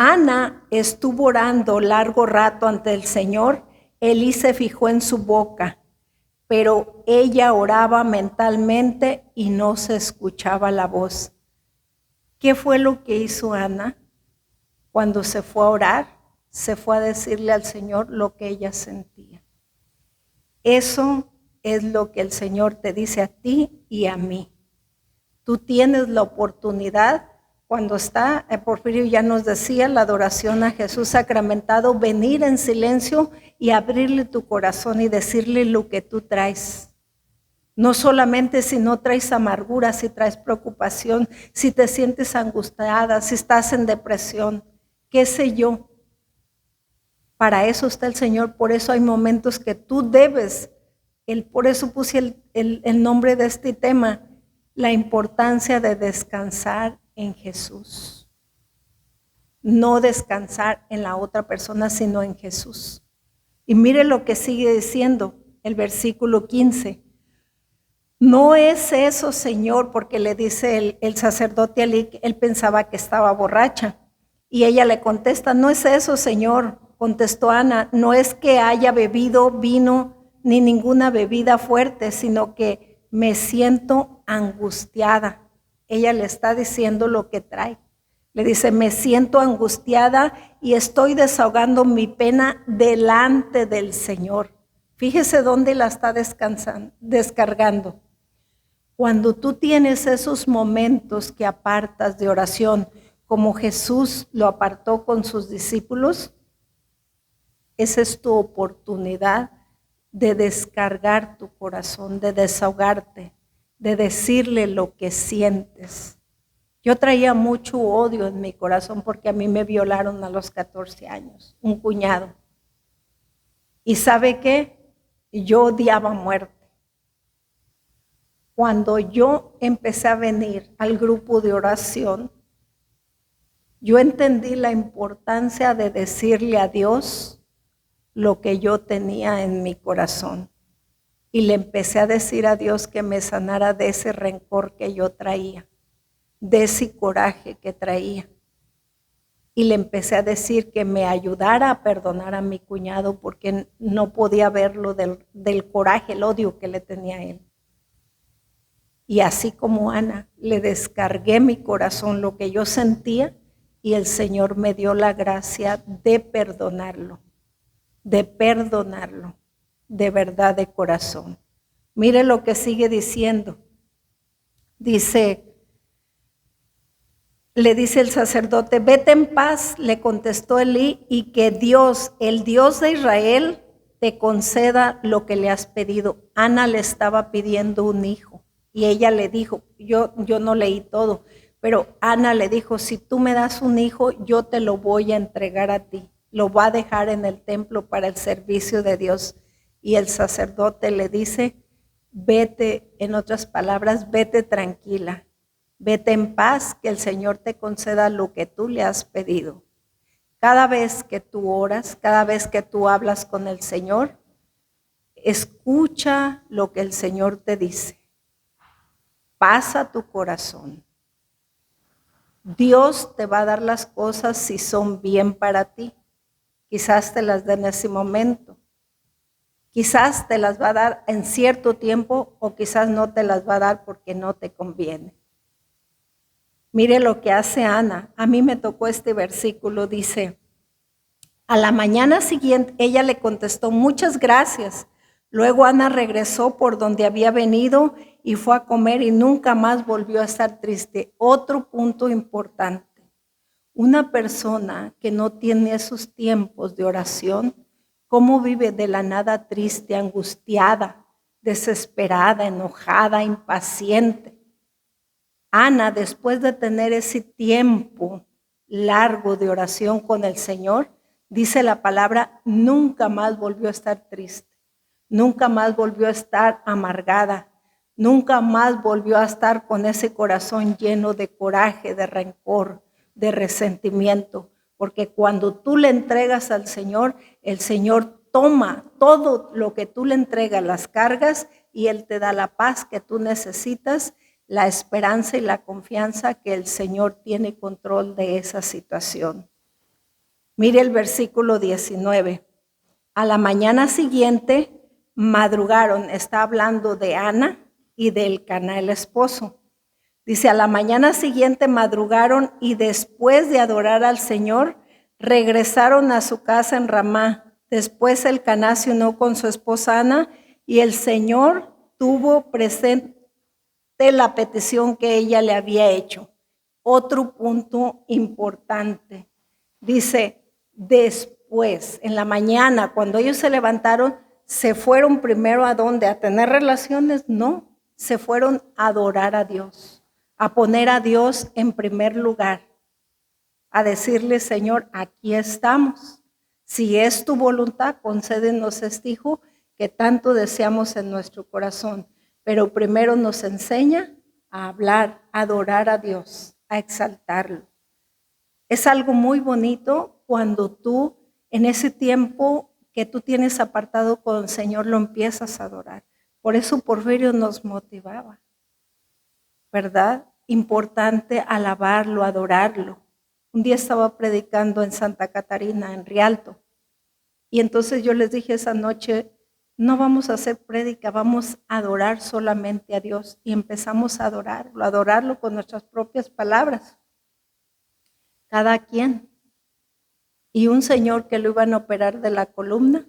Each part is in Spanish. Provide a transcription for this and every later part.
Ana estuvo orando largo rato ante el Señor, Elí se fijó en su boca, pero ella oraba mentalmente y no se escuchaba la voz. ¿Qué fue lo que hizo Ana? Cuando se fue a orar, se fue a decirle al Señor lo que ella sentía. Eso es lo que el Señor te dice a ti y a mí. Tú tienes la oportunidad, cuando está, Porfirio ya nos decía, la adoración a Jesús sacramentado, venir en silencio y abrirle tu corazón y decirle lo que tú traes. No solamente si no traes amargura, si traes preocupación, si te sientes angustiada, si estás en depresión, qué sé yo. Para eso está el Señor, por eso hay momentos que tú debes, por eso puse el nombre de este tema, la importancia de descansar en Jesús. No descansar en la otra persona, sino en Jesús. Y mire lo que sigue diciendo el versículo 15. No es eso, Señor, porque le dice el sacerdote a Elí, él pensaba que estaba borracha. Y ella le contesta, no es eso, Señor. Contestó Ana, no es que haya bebido vino ni ninguna bebida fuerte, sino que me siento angustiada. Ella le está diciendo lo que trae. Le dice, me siento angustiada y estoy desahogando mi pena delante del Señor. Fíjese dónde la está descargando. Cuando tú tienes esos momentos que apartas de oración, como Jesús lo apartó con sus discípulos, esa es tu oportunidad de descargar tu corazón, de desahogarte, de decirle lo que sientes. Yo traía mucho odio en mi corazón porque a mí me violaron a los 14 años, un cuñado. ¿Y sabe qué? Yo odiaba a muerte. Cuando yo empecé a venir al grupo de oración, yo entendí la importancia de decirle a Dios lo que yo tenía en mi corazón. Y le empecé a decir a Dios que me sanara de ese rencor que yo traía, de ese coraje que traía. Y le empecé a decir que me ayudara a perdonar a mi cuñado porque no podía verlo del coraje, el odio que le tenía a él. Y así como Ana, le descargué mi corazón, lo que yo sentía, y el Señor me dio la gracia de perdonarlo, de verdad, de corazón. Mire lo que sigue diciendo. Le dice el sacerdote, vete en paz, le contestó Elí, y que Dios, el Dios de Israel, te conceda lo que le has pedido. Ana le estaba pidiendo un hijo. Y ella le dijo, yo no leí todo, pero Ana le dijo, si tú me das un hijo, yo te lo voy a entregar a ti. Lo va a dejar en el templo para el servicio de Dios. Y el sacerdote le dice, vete, en otras palabras, vete tranquila. Vete en paz, que el Señor te conceda lo que tú le has pedido. Cada vez que tú oras, cada vez que tú hablas con el Señor, escucha lo que el Señor te dice. Pasa tu corazón. Dios te va a dar las cosas si son bien para ti. Quizás te las dé en ese momento. Quizás te las va a dar en cierto tiempo o quizás no te las va a dar porque no te conviene. Mire lo que hace Ana. A mí me tocó este versículo, dice, a la mañana siguiente ella le contestó, muchas gracias. Luego Ana regresó por donde había venido y fue a comer y nunca más volvió a estar triste. Otro punto importante, una persona que no tiene esos tiempos de oración, ¿cómo vive de la nada triste, angustiada, desesperada, enojada, impaciente? Ana, después de tener ese tiempo largo de oración con el Señor, dice la palabra, nunca más volvió a estar triste, nunca más volvió a estar amargada, nunca más volvió a estar con ese corazón lleno de coraje, de rencor, de resentimiento, porque cuando tú le entregas al Señor, el Señor toma todo lo que tú le entregas, las cargas, y Él te da la paz que tú necesitas, la esperanza y la confianza que el Señor tiene control de esa situación. Mire el versículo 19. A la mañana siguiente madrugaron, está hablando de Ana y de Elcaná, el esposo. Dice, a la mañana siguiente madrugaron y después de adorar al Señor, regresaron a su casa en Ramá. Después Elcaná se unió con su esposa Ana y el Señor tuvo presente la petición que ella le había hecho. Otro punto importante. Dice, después, en la mañana, cuando ellos se levantaron, ¿se fueron primero a dónde? ¿A tener relaciones? No, se fueron a adorar a Dios, a poner a Dios en primer lugar, a decirle, Señor, aquí estamos. Si es tu voluntad, concédenos este hijo que tanto deseamos en nuestro corazón. Pero primero nos enseña a hablar, a adorar a Dios, a exaltarlo. Es algo muy bonito cuando tú, en ese tiempo que tú tienes apartado con el Señor, lo empiezas a adorar. Por eso Porfirio nos motivaba, ¿verdad? Importante alabarlo, adorarlo. Un día estaba predicando en Santa Catarina, en Rialto, y entonces yo les dije esa noche, no vamos a hacer prédica, vamos a adorar solamente a Dios. Y empezamos a adorarlo con nuestras propias palabras. Cada quien. Y un señor que lo iban a operar de la columna,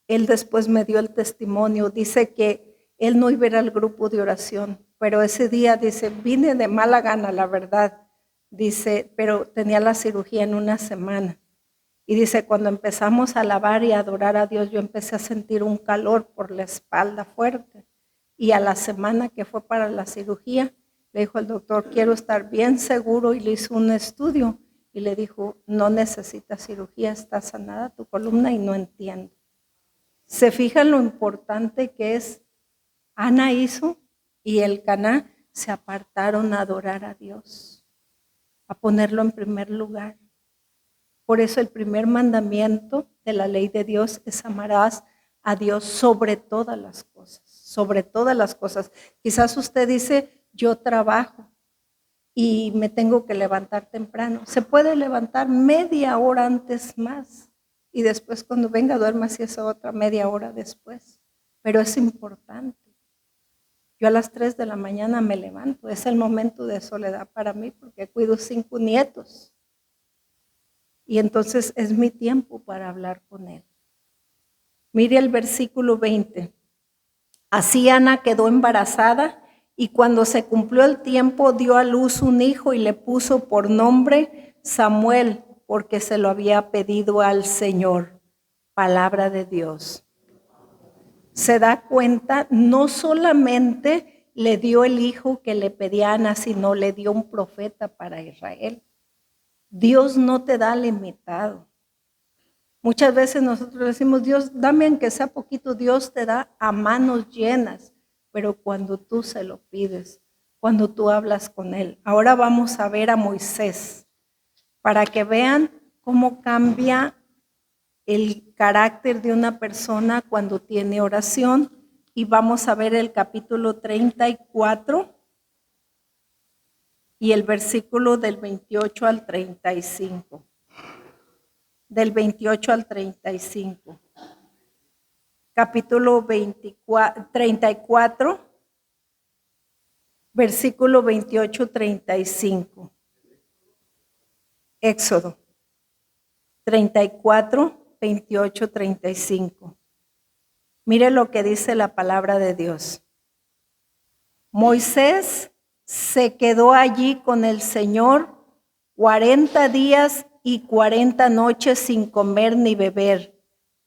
él después me dio el testimonio, dice que él no iba a ir al grupo de oración, pero ese día dice, vine de mala gana, la verdad, dice, pero tenía la cirugía en una semana. Y dice, cuando empezamos a alabar y a adorar a Dios, yo empecé a sentir un calor por la espalda fuerte. Y a la semana que fue para la cirugía, le dijo el doctor, quiero estar bien seguro, y le hizo un estudio. Y le dijo, no necesitas cirugía, está sanada tu columna y no entiendo. ¿Se fijan lo importante que es? Ana hizo y Elcaná se apartaron a adorar a Dios, a ponerlo en primer lugar. Por eso el primer mandamiento de la ley de Dios es amarás a Dios sobre todas las cosas, sobre todas las cosas. Quizás usted dice, yo trabajo y me tengo que levantar temprano. Se puede levantar media hora antes más y después cuando venga duerma si es otra media hora después. Pero es importante. Yo a las 3 de la mañana me levanto, es el momento de soledad para mí porque cuido 5 nietos. Y entonces es mi tiempo para hablar con él. Mire el versículo 20. Así Ana quedó embarazada y cuando se cumplió el tiempo dio a luz un hijo y le puso por nombre Samuel, porque se lo había pedido al Señor. Palabra de Dios. Se da cuenta, no solamente le dio el hijo que le pedía a Ana, sino le dio un profeta para Israel. Dios no te da limitado. Muchas veces nosotros decimos, Dios, dame aunque sea poquito, Dios te da a manos llenas, pero cuando tú se lo pides, cuando tú hablas con Él. Ahora vamos a ver a Moisés, para que vean cómo cambia el carácter de una persona cuando tiene oración. Y vamos a ver el capítulo 34 y el versículo del 28 al 35. Del 28 al 35. Capítulo 34, versículo 28-35. Éxodo 34, 28-35. Mire lo que dice la palabra de Dios. Moisés se quedó allí con el Señor 40 días y 40 noches sin comer ni beber.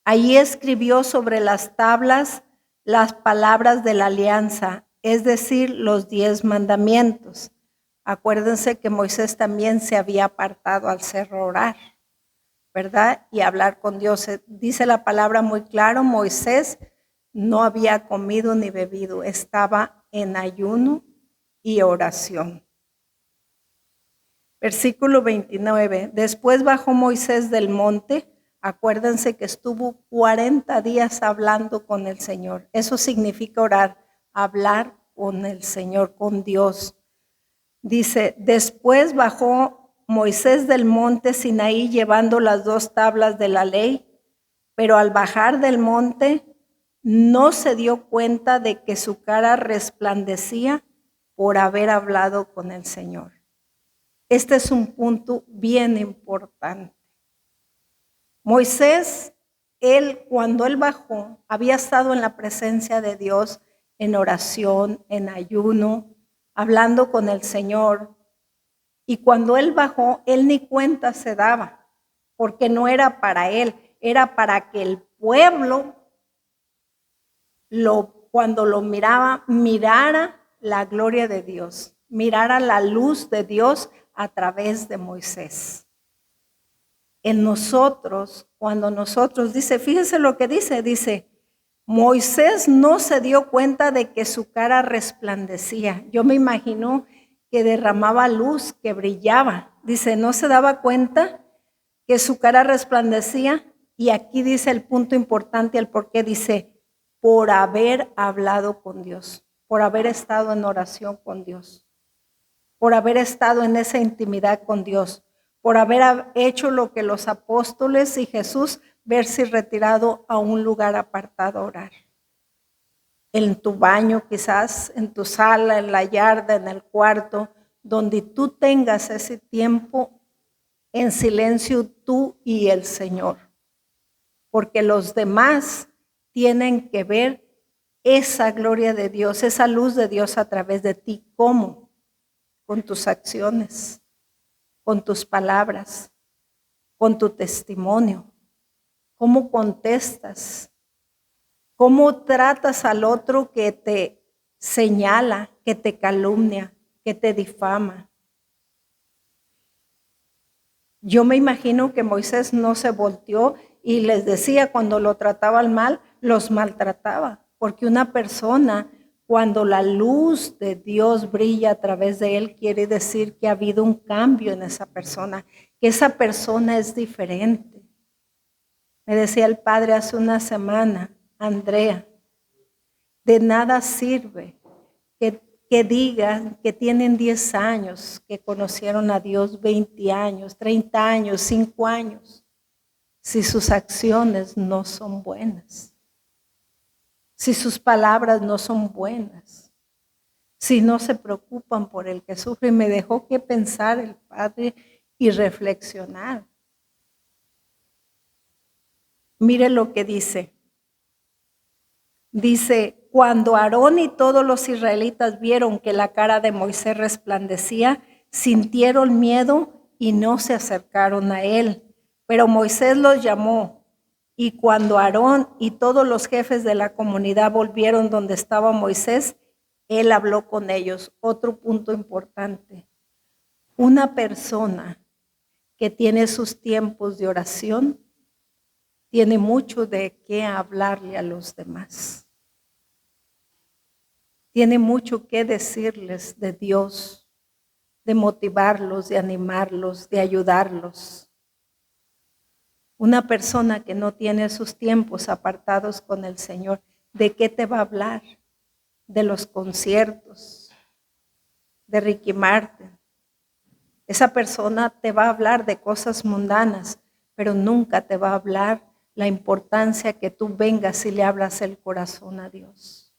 Allí escribió sobre las tablas las palabras de la alianza, es decir, los 10 mandamientos. Acuérdense que Moisés también se había apartado al cerro orar, ¿verdad? Y hablar con Dios. Dice la palabra muy claro, Moisés no había comido ni bebido, estaba en ayuno y oración. Versículo 29. Después bajó Moisés del monte. Acuérdense que estuvo 40 días hablando con el Señor. Eso significa orar, hablar con el Señor, con Dios. Dice, después bajó Moisés del monte Sinaí llevando las 2 tablas de la ley, pero al bajar del monte no se dio cuenta de que su cara resplandecía por haber hablado con el Señor. Este es un punto bien importante. Moisés, cuando él bajó, había estado en la presencia de Dios en oración, en ayuno, hablando con el Señor. Y cuando él bajó, él ni cuenta se daba, porque no era para él, era para que el pueblo, cuando lo mirara la gloria de Dios, mirara la luz de Dios a través de Moisés. En nosotros, cuando nosotros, fíjese lo que dice, Moisés no se dio cuenta de que su cara resplandecía. Yo me imagino que derramaba luz, que brillaba. Dice, no se daba cuenta que su cara resplandecía. Y aquí dice el punto importante, el por qué dice, por haber hablado con Dios, por haber estado en oración con Dios, por haber estado en esa intimidad con Dios, por haber hecho lo que los apóstoles y Jesús, verse retirado a un lugar apartado a orar. En tu baño quizás, en tu sala, en la yarda, en el cuarto, donde tú tengas ese tiempo en silencio tú y el Señor. Porque los demás tienen que ver esa gloria de Dios, esa luz de Dios a través de ti. ¿Cómo? Con tus acciones, con tus palabras, con tu testimonio. ¿Cómo contestas? ¿Cómo tratas al otro que te señala, que te calumnia, que te difama? Yo me imagino que Moisés no se volteó y les decía cuando lo trataban mal, los maltrataba. Porque una persona, cuando la luz de Dios brilla a través de él, quiere decir que ha habido un cambio en esa persona, que esa persona es diferente. Me decía el padre hace una semana, Andrea, de nada sirve que digan que tienen 10 años, que conocieron a Dios 20 años, 30 años, 5 años, si sus acciones no son buenas, si sus palabras no son buenas, si no se preocupan por el que sufre. Y me dejó que pensar el padre y reflexionar. Mire lo que dice. Dice, cuando Aarón y todos los israelitas vieron que la cara de Moisés resplandecía, sintieron miedo y no se acercaron a él. Pero Moisés los llamó, y cuando Aarón y todos los jefes de la comunidad volvieron donde estaba Moisés, él habló con ellos. Otro punto importante. Una persona que tiene sus tiempos de oración tiene mucho de qué hablarle a los demás. Tiene mucho que decirles de Dios, de motivarlos, de animarlos, de ayudarlos. Una persona que no tiene sus tiempos apartados con el Señor, ¿de qué te va a hablar? De los conciertos, de Ricky Martin. Esa persona te va a hablar de cosas mundanas, pero nunca te va a hablar la importancia que tú vengas y le hablas el corazón a Dios.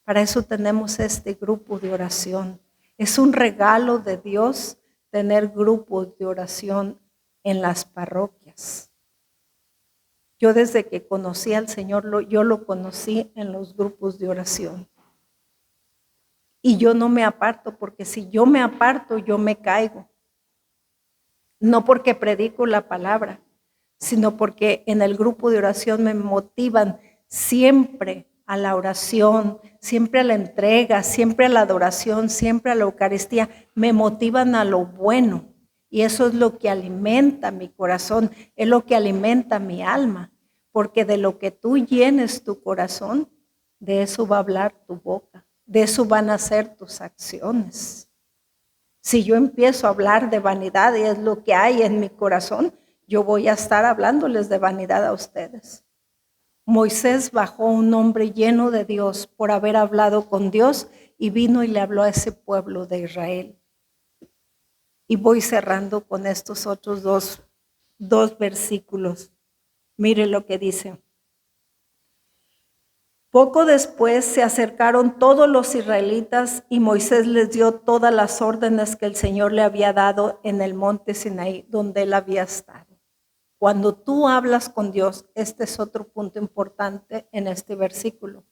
Para eso tenemos este grupo de oración. Es un regalo de Dios tener grupos de oración en las parroquias. Yo desde que conocí al Señor, yo lo conocí en los grupos de oración. Y yo no me aparto, porque si yo me aparto, yo me caigo. No porque predico la palabra, sino porque en el grupo de oración me motivan siempre a la oración, siempre a la entrega, siempre a la adoración, siempre a la Eucaristía. Me motivan a lo bueno. Y eso es lo que alimenta mi corazón, es lo que alimenta mi alma. Porque de lo que tú llenes tu corazón, de eso va a hablar tu boca, de eso van a ser tus acciones. Si yo empiezo a hablar de vanidad y es lo que hay en mi corazón, yo voy a estar hablándoles de vanidad a ustedes. Moisés bajó un hombre lleno de Dios por haber hablado con Dios y vino y le habló a ese pueblo de Israel. Y voy cerrando con estos otros dos versículos. Mire lo que dice. Poco después se acercaron todos los israelitas y Moisés les dio todas las órdenes que el Señor le había dado en el monte Sinaí, donde él había estado. Cuando tú hablas con Dios, este es otro punto importante en este versículo.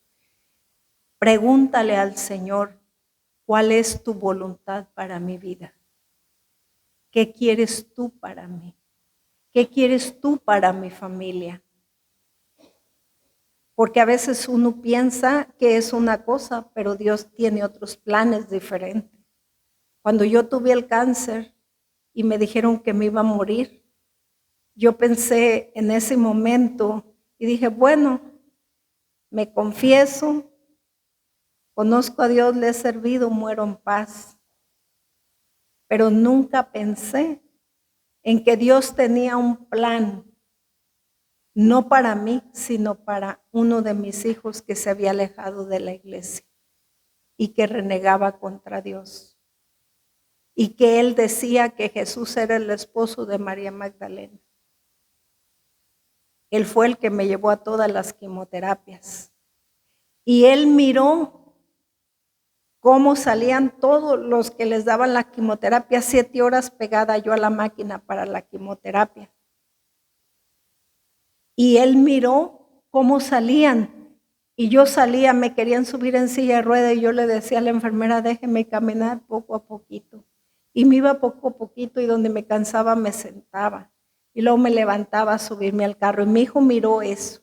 Pregúntale al Señor, ¿cuál es tu voluntad para mi vida? ¿Qué quieres tú para mí? ¿Qué quieres tú para mi familia? Porque a veces uno piensa que es una cosa, pero Dios tiene otros planes diferentes. Cuando yo tuve el cáncer y me dijeron que me iba a morir, yo pensé en ese momento y dije, bueno, me confieso, conozco a Dios, le he servido, muero en paz. Pero nunca pensé en que Dios tenía un plan, no para mí, sino para uno de mis hijos que se había alejado de la iglesia y que renegaba contra Dios. Y que él decía que Jesús era el esposo de María Magdalena. Él fue el que me llevó a todas las quimioterapias. Y él miró cómo salían todos los que les daban la quimioterapia, 7 horas pegada yo a la máquina para la quimioterapia. Y él miró cómo salían. Y yo salía, me querían subir en silla de rueda y yo le decía a la enfermera, déjeme caminar poco a poquito. Y me iba poco a poquito y donde me cansaba me sentaba. Y luego me levantaba a subirme al carro. Y mi hijo miró eso.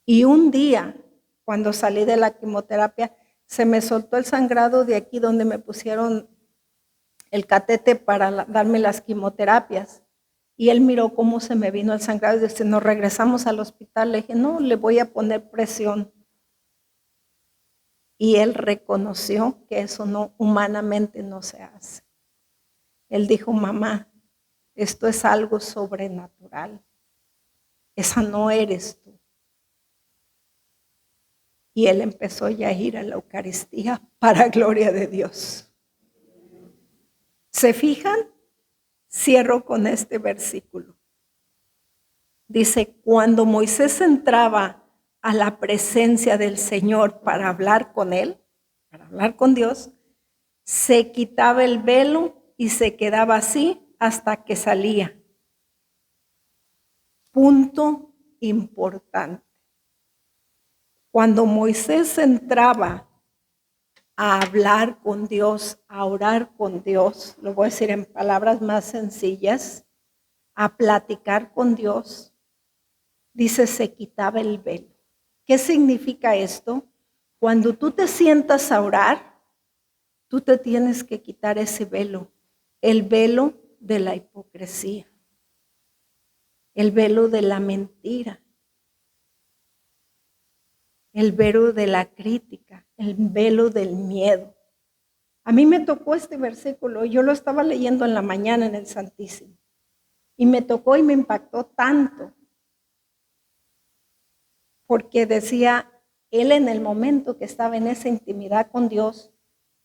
Y un día, cuando salí de la quimioterapia, se me soltó el sangrado de aquí donde me pusieron el catete para darme las quimioterapias. Y él miró cómo se me vino el sangrado y dice, nos regresamos al hospital. Le dije, no, le voy a poner presión. Y él reconoció que eso no, humanamente no se hace. Él dijo, mamá, esto es algo sobrenatural. Esa no eres tú. Y él empezó ya a ir a la Eucaristía para gloria de Dios. ¿Se fijan? Cierro con este versículo. Dice, cuando Moisés entraba a la presencia del Señor para hablar con él, para hablar con Dios, se quitaba el velo y se quedaba así hasta que salía. Punto importante. Cuando Moisés entraba a hablar con Dios, a orar con Dios, lo voy a decir en palabras más sencillas, a platicar con Dios, dice, se quitaba el velo. ¿Qué significa esto? Cuando tú te sientas a orar, tú te tienes que quitar ese velo, el velo de la hipocresía, el velo de la mentira, el velo de la crítica, el velo del miedo. A mí me tocó este versículo, yo lo estaba leyendo en la mañana en el Santísimo, y me tocó y me impactó tanto, porque decía, él en el momento que estaba en esa intimidad con Dios,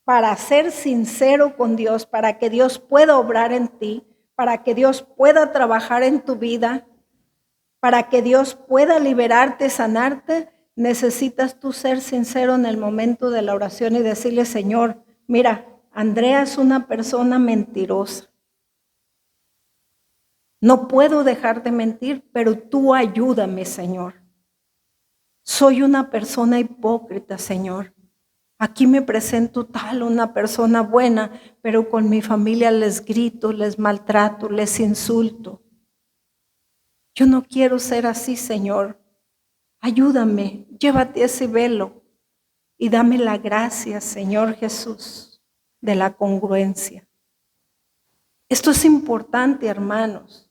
para ser sincero con Dios, para que Dios pueda obrar en ti, para que Dios pueda trabajar en tu vida, para que Dios pueda liberarte, sanarte, necesitas tú ser sincero en el momento de la oración y decirle, Señor, mira, Andrea es una persona mentirosa. No puedo dejar de mentir, pero tú ayúdame, Señor. Soy una persona hipócrita, Señor. Aquí me presento tal, una persona buena, pero con mi familia les grito, les maltrato, les insulto. Yo no quiero ser así, Señor. Ayúdame, llévate ese velo y dame la gracia, Señor Jesús, de la congruencia. Esto es importante, hermanos,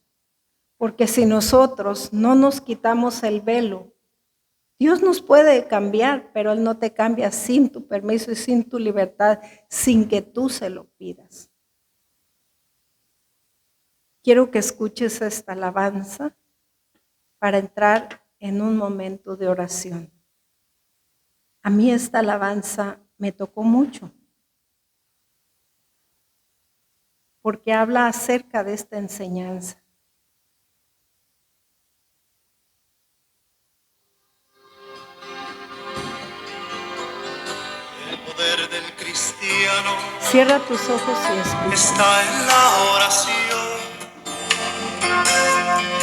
porque si nosotros no nos quitamos el velo, Dios nos puede cambiar, pero Él no te cambia sin tu permiso y sin tu libertad, sin que tú se lo pidas. Quiero que escuches esta alabanza para entrar en un momento de oración. A mí esta alabanza me tocó mucho, porque habla acerca de esta enseñanza. El poder del cristiano Cierra tus ojos y escucha. está en la oración.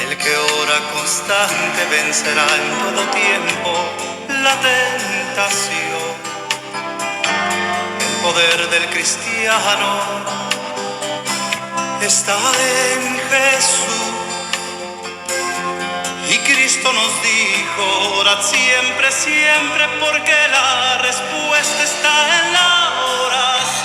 El que ora constante vencerá en todo tiempo la tentación. El poder del cristiano está en Jesús. Y Cristo nos dijo, orad siempre, siempre, porque la respuesta está en la oración.